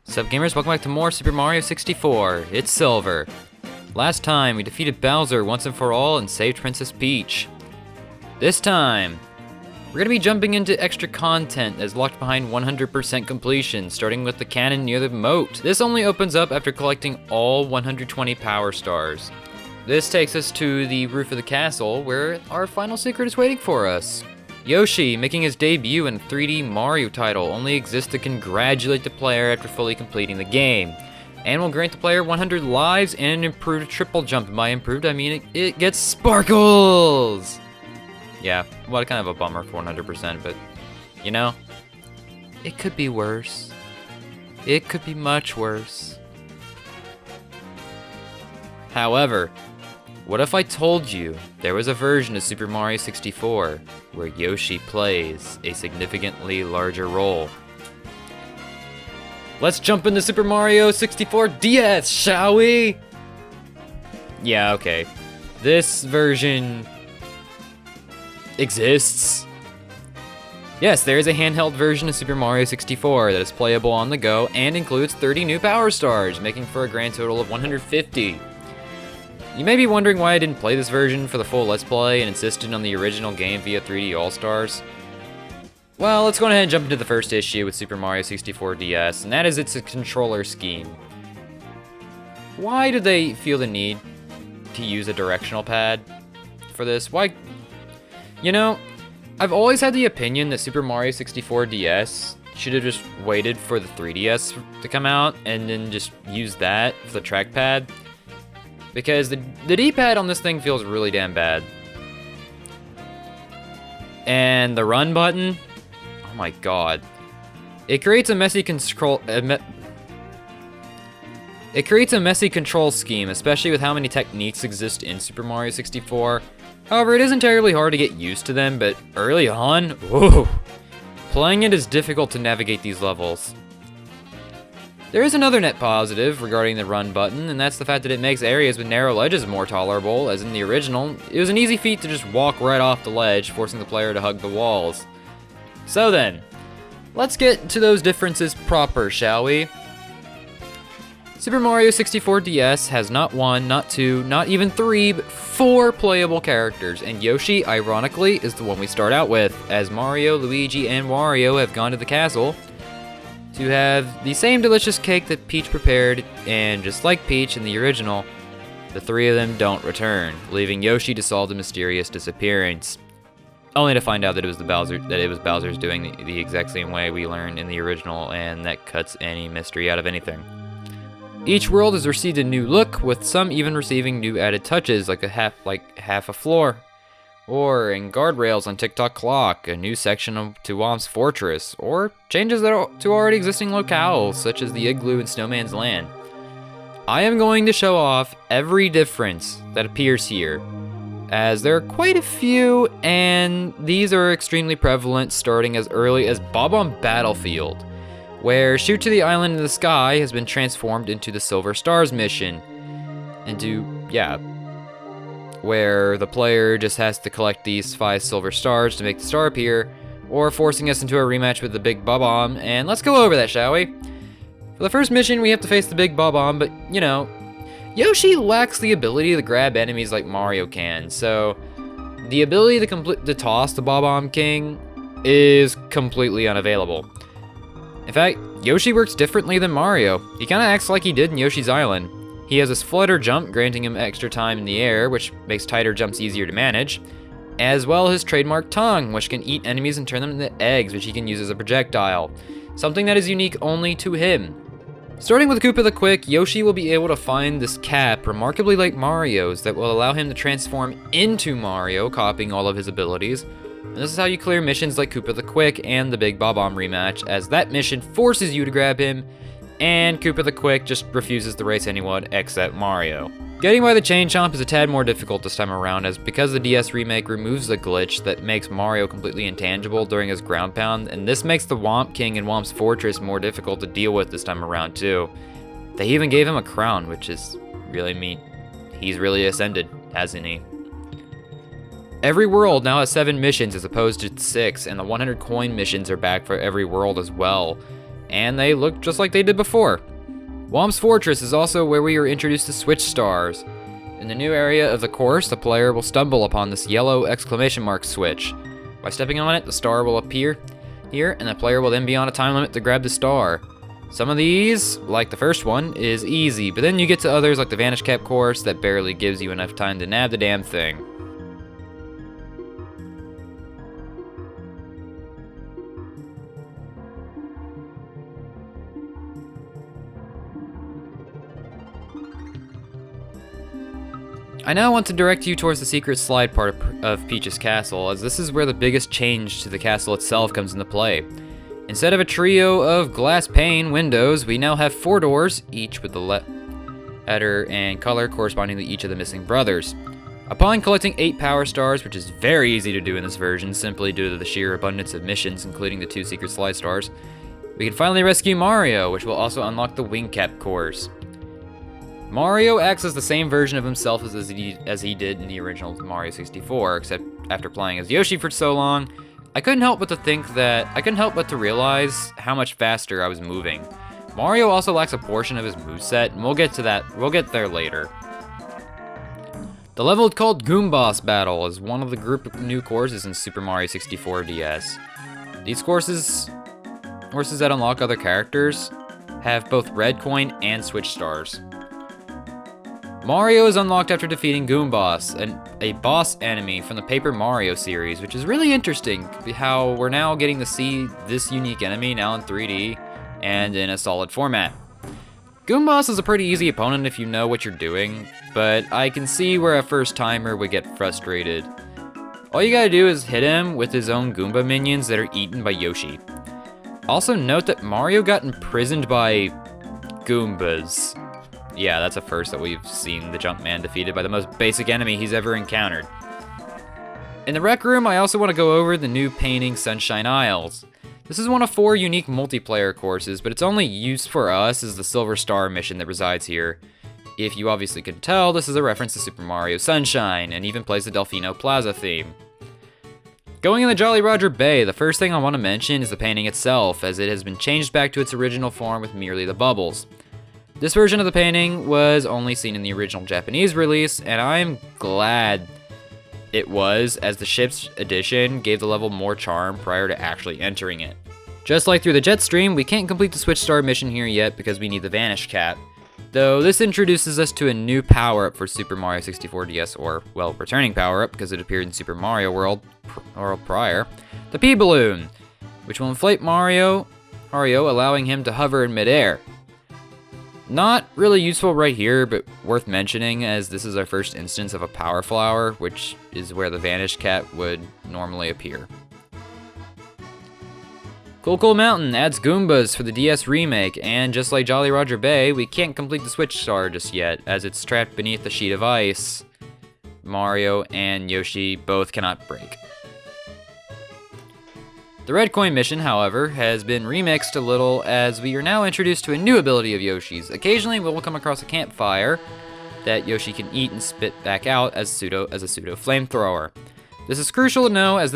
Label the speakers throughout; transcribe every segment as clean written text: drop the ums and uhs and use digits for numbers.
Speaker 1: Sup gamers, welcome back to more Super Mario 64. It's Silver. Last time, we defeated Bowser once and for all and saved Princess Peach. This time, we're gonna be jumping into extra content that's locked behind 100% completion, starting with the cannon near the moat. This only opens up after collecting all 120 power stars. This takes us to the roof of the castle, where our final secret is waiting for us. Yoshi, making his debut in a 3D Mario title, only exists to congratulate the player after fully completing the game, and will grant the player 100 lives and an improved triple jump. And by improved, I mean it gets sparkles! Yeah, what kind of a bummer for 100%, but, you know, it could be worse. It could be much worse. However, what if I told you there was a version of Super Mario 64 where Yoshi plays a significantly larger role? Let's jump into Super Mario 64 DS, shall we? Yeah, okay. This version exists. Yes, there is a handheld version of Super Mario 64 that is playable on the go and includes 30 new power stars, making for a grand total of 150. You may be wondering why I didn't play this version for the full Let's Play and insisted on the original game via 3D All-Stars. Well, let's go ahead and jump into the first issue with Super Mario 64 DS, and that is its controller scheme. Why did they feel the need to use a directional pad for this? Why? You know, I've always had the opinion that Super Mario 64 DS should have just waited for the 3DS to come out and then just use that for the trackpad. Because the D-pad on this thing feels really damn bad. And the run button, oh my god. It creates a messy control scheme, especially with how many techniques exist in Super Mario 64. However, it isn't terribly hard to get used to them, but early on, whoa, playing it is difficult to navigate these levels. There is another net positive regarding the run button, and that's the fact that it makes areas with narrow ledges more tolerable, as in the original. It was an easy feat to just walk right off the ledge, forcing the player to hug the walls. So then, let's get to those differences proper, shall we? Super Mario 64 DS has not one, not two, not even three, but 4 playable characters, and Yoshi, ironically, is the one we start out with, as Mario, Luigi, and Wario have gone to the castle to have the same delicious cake that Peach prepared, and just like Peach in the original, the 3 of them don't return, leaving Yoshi to solve the mysterious disappearance. Only to find out that it was Bowser's doing the exact same way we learned in the original, and that cuts any mystery out of anything. Each world has received a new look, with some even receiving new added touches, like half a floor, or in guardrails on Tick-Tock Clock, a new section to Womp's Fortress, or changes to already existing locales, such as the Igloo in Snowman's Land. I am going to show off every difference that appears here, as there are quite a few, and these are extremely prevalent, starting as early as Bob-omb Battlefield, where Shoot to the Island in the Sky has been transformed into the Silver Stars mission, where the player just has to collect these 5 silver stars to make the star appear, or forcing us into a rematch with the Big Bob-omb, and let's go over that, shall we? For the first mission, we have to face the Big Bob-omb, but, you know, Yoshi lacks the ability to grab enemies like Mario can, so the ability to toss the Bob-omb King is completely unavailable. In fact, Yoshi works differently than Mario. He kinda acts like he did in Yoshi's Island. He has his flutter jump, granting him extra time in the air, which makes tighter jumps easier to manage, as well as his trademark tongue, which can eat enemies and turn them into eggs, which he can use as a projectile, something that is unique only to him. Starting with Koopa the Quick, Yoshi will be able to find this cap, remarkably like Mario's, that will allow him to transform into Mario, copying all of his abilities. And this is how you clear missions like Koopa the Quick and the Big Bob-omb rematch, as that mission forces you to grab him, and Koopa the Quick just refuses to race anyone except Mario. Getting by the Chain Chomp is a tad more difficult this time around, as because the DS remake removes the glitch that makes Mario completely intangible during his ground pound, and this makes the Womp King and Womp's Fortress more difficult to deal with this time around too. They even gave him a crown, which is really neat. He's really ascended, hasn't he? Every world now has 7 missions as opposed to 6, and the 100 coin missions are back for every world as well. and they look just like they did before. Womp's Fortress is also where we are introduced to switch stars. In the new area of the course, the player will stumble upon this yellow exclamation mark switch. By stepping on it, the star will appear here, and the player will then be on a time limit to grab the star. Some of these, like the first one, is easy, but then you get to others like the Vanish Cap course that barely gives you enough time to nab the damn thing. I now want to direct you towards the secret slide part of Peach's castle, as this is where the biggest change to the castle itself comes into play. Instead of a trio of glass pane windows, we now have 4 doors, each with the letter and color corresponding to each of the missing brothers. Upon collecting 8 power stars, which is very easy to do in this version simply due to the sheer abundance of missions, including the 2 secret slide stars, we can finally rescue Mario, which will also unlock the Wing Cap course. Mario acts as the same version of himself as he did in the original Mario 64, except after playing as Yoshi for so long, I couldn't help but to realize how much faster I was moving. Mario also lacks a portion of his moveset, and we'll get there later. The level called Goomboss Battle is one of the group of new courses in Super Mario 64 DS. These courses that unlock other characters have both red coin and switch stars. Mario is unlocked after defeating Goomboss, a boss enemy from the Paper Mario series, which is really interesting how we're now getting to see this unique enemy now in 3D and in a solid format. Goomboss is a pretty easy opponent if you know what you're doing, but I can see where a first timer would get frustrated. All you gotta do is hit him with his own Goomba minions that are eaten by Yoshi. Also note that Mario got imprisoned by Goombas. Yeah, that's a first that we've seen the Jumpman defeated by the most basic enemy he's ever encountered. In the Rec Room, I also want to go over the new painting Sunshine Isles. This is one of 4 unique multiplayer courses, but its only use for us is the Silver Star mission that resides here. If you obviously can tell, this is a reference to Super Mario Sunshine, and even plays the Delfino Plaza theme. Going in the Jolly Roger Bay, the first thing I want to mention is the painting itself, as it has been changed back to its original form with merely the bubbles. This version of the painting was only seen in the original Japanese release, and I'm glad it was, as the ship's edition gave the level more charm prior to actually entering it. Just like through the jet stream, we can't complete the Switch Star mission here yet because we need the Vanish Cap, though this introduces us to a new power-up for Super Mario 64 DS, or, well, returning power-up because it appeared in Super Mario World prior, the P-Balloon, which will inflate Mario, allowing him to hover in midair. Not really useful right here, but worth mentioning as this is our first instance of a Power Flower, which is where the Vanish Cap would normally appear. Cool Mountain adds Goombas for the DS remake, and just like Jolly Roger Bay, we can't complete the Switch Star just yet, as it's trapped beneath the sheet of ice. Mario and Yoshi both cannot break. The Red Coin mission, however, has been remixed a little as we are now introduced to a new ability of Yoshi's. Occasionally, we will come across a campfire that Yoshi can eat and spit back out as a pseudo flamethrower. This is crucial to know as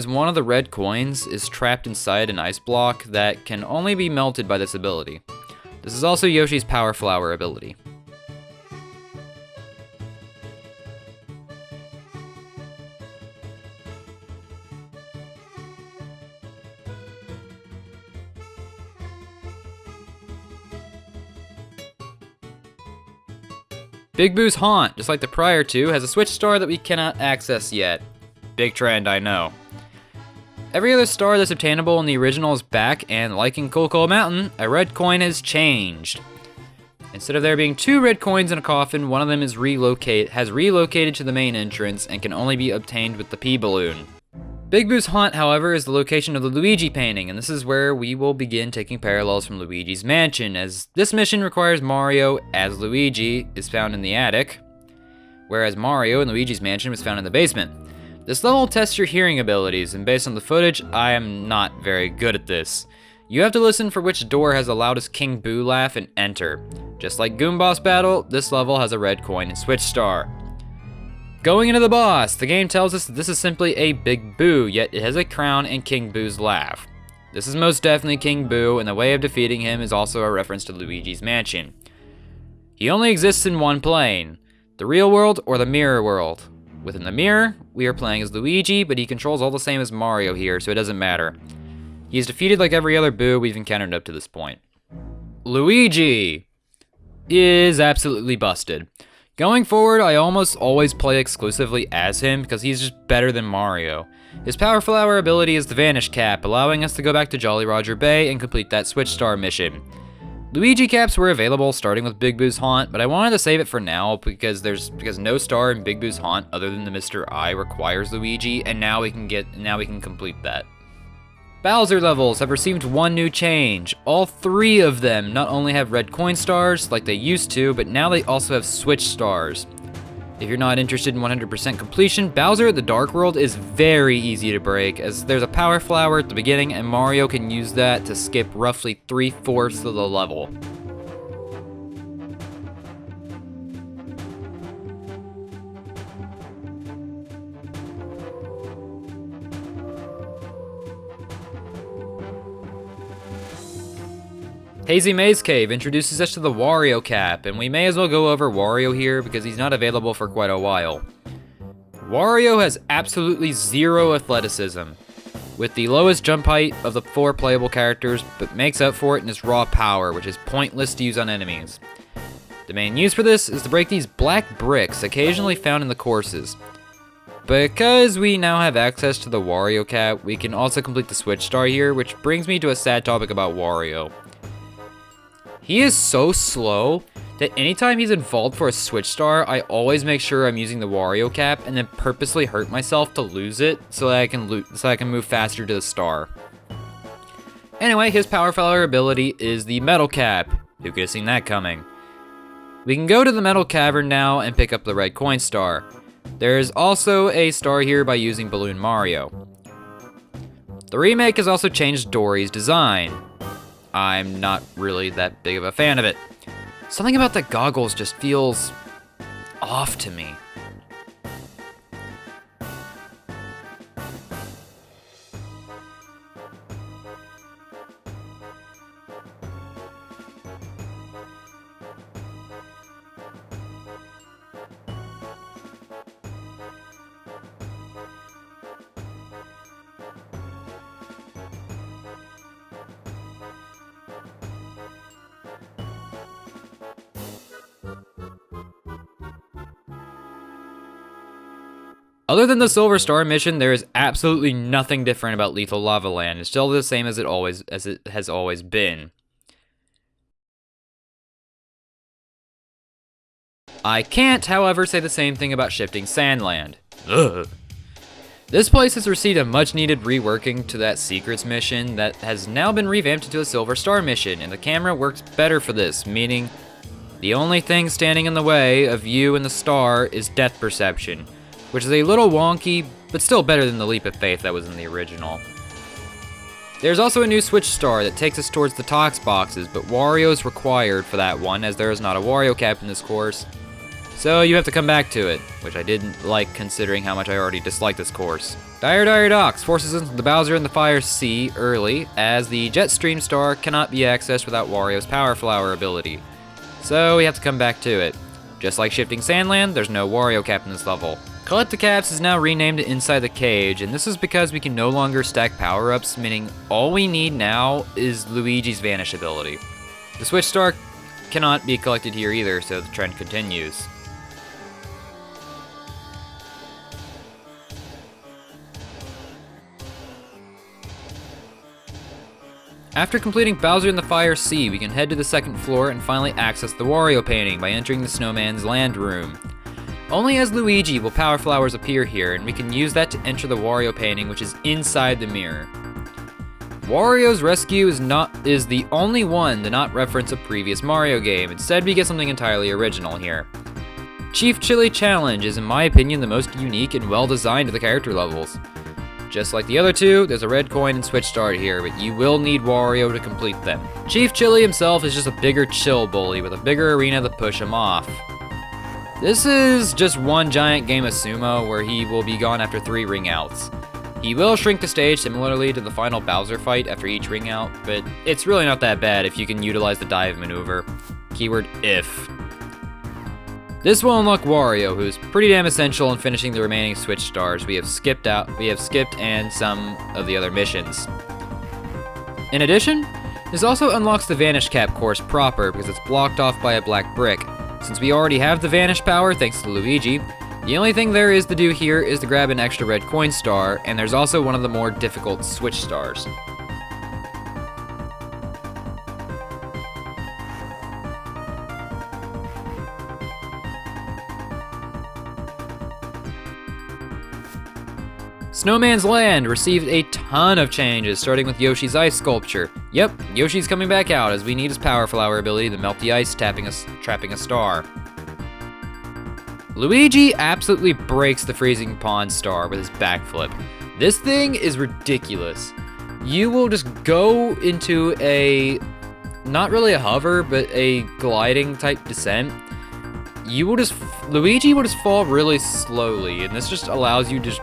Speaker 1: one of the red coins is trapped inside an ice block that can only be melted by this ability. This is also Yoshi's Power Flower ability. Big Boo's Haunt, just like the prior two, has a Switch Star that we cannot access yet. Big trend, I know. Every other star that's obtainable in the original is back, and like in Cool Mountain, a red coin has changed. Instead of there being 2 red coins in a coffin, one of them has relocated to the main entrance and can only be obtained with the P-Balloon. Big Boo's Haunt, however, is the location of the Luigi painting, and this is where we will begin taking parallels from Luigi's Mansion, as this mission requires Mario, as Luigi, is found in the attic, whereas Mario in Luigi's Mansion was found in the basement. This level tests your hearing abilities, and based on the footage, I am not very good at this. You have to listen for which door has the loudest King Boo laugh and enter. Just like Goomboss Battle, this level has a red coin and Switch Star. Going into the boss, the game tells us that this is simply a Big Boo, yet it has a crown and King Boo's laugh. This is most definitely King Boo, and the way of defeating him is also a reference to Luigi's Mansion. He only exists in one plane, the real world or the mirror world. Within the mirror, we are playing as Luigi, but he controls all the same as Mario here, so it doesn't matter. He is defeated like every other Boo we've encountered up to this point. Luigi is absolutely busted. Going forward, I almost always play exclusively as him because he's just better than Mario. His Power Flower ability is the Vanish Cap, allowing us to go back to Jolly Roger Bay and complete that Switch Star mission. Luigi caps were available starting with Big Boo's Haunt, but I wanted to save it for now because no star in Big Boo's Haunt other than the Mr. I requires Luigi, and now we can complete that. Bowser levels have received one new change. All 3 of them not only have red coin stars like they used to, but now they also have Switch stars. If you're not interested in 100% completion, Bowser at the Dark World is very easy to break, as there's a Power Flower at the beginning and Mario can use that to skip roughly 3/4 of the level. Hazy Maze Cave introduces us to the Wario Cap, and we may as well go over Wario here because he's not available for quite a while. Wario has absolutely 0 athleticism, with the lowest jump height of the 4 playable characters, but makes up for it in his raw power, which is pointless to use on enemies. The main use for this is to break these black bricks occasionally found in the courses. Because we now have access to the Wario Cap, we can also complete the Switch Star here, which brings me to a sad topic about Wario. He is so slow that anytime he's involved for a Switch Star, I always make sure I'm using the Wario Cap and then purposely hurt myself to lose it so that I can move faster to the star. Anyway, his Power Flower ability is the Metal Cap. Who could have seen that coming? We can go to the Metal Cavern now and pick up the red coin star. There is also a star here by using Balloon Mario. The remake has also changed Dory's design. I'm not really that big of a fan of it. Something about the goggles just feels off to me. Other than the Silver Star mission, there is absolutely nothing different about Lethal Lava Land. It's still the same as it has always been. I can't, however, say the same thing about Shifting Sandland. Ugh. This place has received a much-needed reworking to that Secrets mission that has now been revamped into a Silver Star mission, and the camera works better for this, meaning the only thing standing in the way of you and the star is depth perception, which is a little wonky, but still better than the Leap of Faith that was in the original. There's also a new Switch Star that takes us towards the Tox boxes, but Wario is required for that one, as there is not a Wario Cap in this course. So you have to come back to it, which I didn't like considering how much I already disliked this course. Dire Docks forces us into the Bowser in the Fire Sea early, as the Jetstream Star cannot be accessed without Wario's Power Flower ability. So we have to come back to it. Just like Shifting Sandland, there's no Wario Cap in this level. Collect the Caps is now renamed to Inside the Cage, and this is because we can no longer stack power-ups, meaning all we need now is Luigi's Vanish ability. The Switch Star cannot be collected here either, so the trend continues. After completing Bowser in the Fire Sea, we can head to the second floor and finally access the Wario painting by entering the Snowman's Land Room. Only as Luigi will Power Flowers appear here, and we can use that to enter the Wario painting, which is inside the mirror. Wario's Rescue is the only one to not reference a previous Mario game. Instead, we get something entirely original here. Chief Chili Challenge is, in my opinion, the most unique and well-designed of the character levels. Just like the other two, there's a red coin and Switch Star here, but you will need Wario to complete them. Chief Chili himself is just a bigger chill bully with a bigger arena to push him off. This is just one giant game of sumo where he will be gone after 3 ring outs. He will shrink the stage similarly to the final Bowser fight after each ring out, but it's really not that bad if you can utilize the dive maneuver. Keyword if. This will unlock Wario, who's pretty damn essential in finishing the remaining Switch stars we have skipped and some of the other missions. In addition, this also unlocks the Vanish Cap course proper because it's blocked off by a black brick. Since we already have the Vanish power thanks to Luigi, the only thing there is to do here is to grab an extra red coin star, and there's also one of the more difficult Switch stars. Snowman's Land received a ton of changes, starting with Yoshi's ice sculpture. Yep, Yoshi's coming back out as we need his power flower ability to melt the ice, trapping a star. Luigi absolutely breaks the freezing pond star with his backflip. This thing is ridiculous. You will just go into a, not really a hover, but a gliding type descent. Luigi will just fall really slowly, and this just allows you to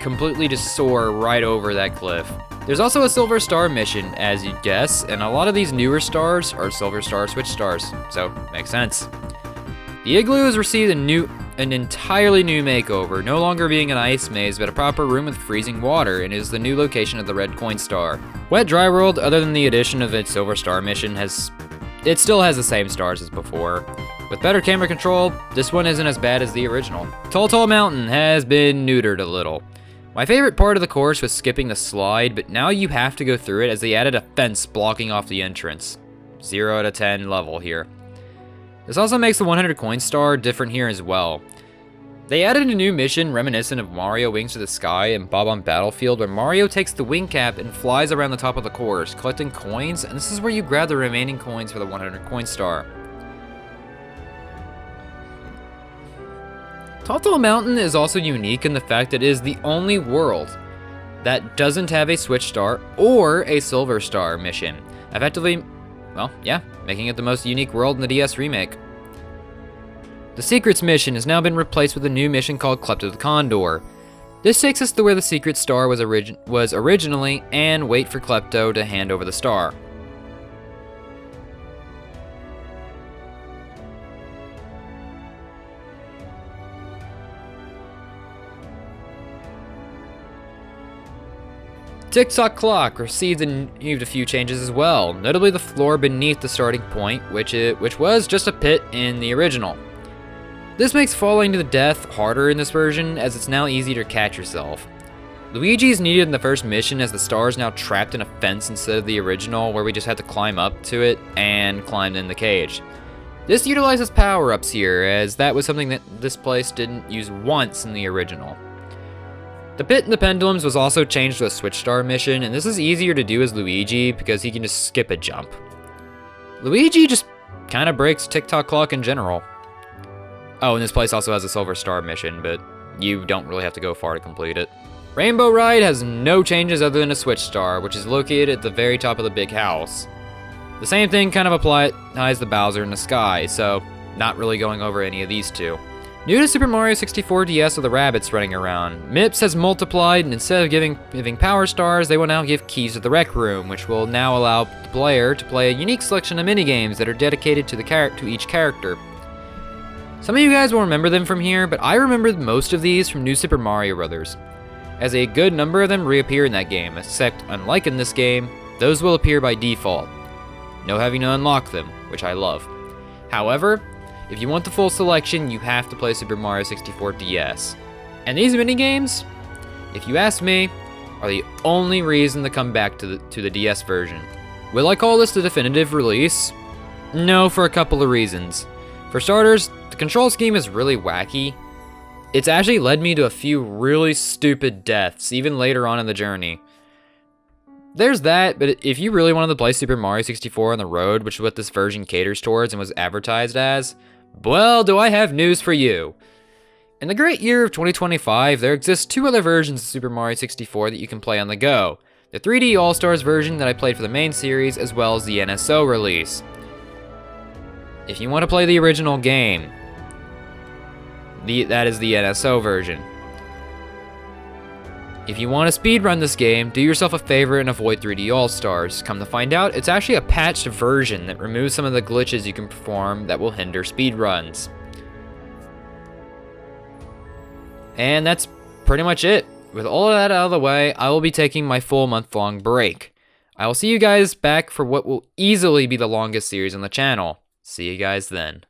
Speaker 1: completely just soar right over that cliff. There's also a Silver Star mission, as you'd guess, and a lot of these newer stars are Silver Star Switch stars, so makes sense. The Igloo has received an entirely new makeover, no longer being an ice maze, but a proper room with freezing water, and is the new location of the Red Coin Star. Wet Dry World, other than the addition of its Silver Star mission, it still has the same stars as before. With better camera control, this one isn't as bad as the original. Tall Mountain has been neutered a little. My favorite part of the course was skipping the slide, but now you have to go through it as they added a fence blocking off the entrance. 0 out of 10 level here. This also makes the 100 coin star different here as well. They added a new mission reminiscent of Mario Wings to the Sky and Bob-omb Battlefield, where Mario takes the wing cap and flies around the top of the course, collecting coins, and this is where you grab the remaining coins for the 100 coin star. Tall Mountain is also unique in the fact that it is the only world that doesn't have a Switch Star or a Silver Star mission, effectively, well, yeah, making it the most unique world in the DS remake. The Secrets mission has now been replaced with a new mission called Klepto the Condor. This takes us to where the Secret Star was originally, and wait for Klepto to hand over the star. Tick-Tock Clock received a few changes as well, notably the floor beneath the starting point, which was just a pit in the original. This makes falling to the death harder in this version, as it's now easier to catch yourself. Luigi is needed in the first mission, as the star is now trapped in a fence instead of the original, where we just had to climb up to it and climb in the cage. This utilizes power-ups here, as that was something that this place didn't use once in the original. The Pit and the Pendulums was also changed to a Switch Star mission, and this is easier to do as Luigi because he can just skip a jump. Luigi just kind of breaks Tick-Tock Clock in general. Oh, and this place also has a Silver Star mission, but you don't really have to go far to complete it. Rainbow Ride has no changes other than a Switch Star, which is located at the very top of the big house. The same thing kind of applies to Bowser in the Sky, so not really going over any of these two. New to Super Mario 64 DS are the rabbits running around. MIPS has multiplied, and instead of giving power stars, they will now give keys to the rec room, which will now allow the player to play a unique selection of minigames that are dedicated to each character. Some of you guys will remember them from here, but I remember most of these from New Super Mario Bros., as a good number of them reappear in that game, except unlike in this game, those will appear by default. No having to unlock them, which I love. However, if you want the full selection, you have to play Super Mario 64 DS. And these minigames, if you ask me, are the only reason to come back to the DS version. Will I call this the definitive release? No, for a couple of reasons. For starters, the control scheme is really wacky. It's actually led me to a few really stupid deaths, even later on in the journey. There's that, but if you really wanted to play Super Mario 64 on the road, which is what this version caters towards and was advertised as, well, do I have news for you. In the great year of 2025, there exists 2 other versions of Super Mario 64 that you can play on the go. The 3D All-Stars version that I played for the main series, as well as the NSO release. If you want to play the original game, That is the NSO version. If you want to speedrun this game, do yourself a favor and avoid 3D All-Stars. Come to find out, it's actually a patched version that removes some of the glitches you can perform that will hinder speedruns. And that's pretty much it. With all of that out of the way, I will be taking my full month-long break. I will see you guys back for what will easily be the longest series on the channel. See you guys then.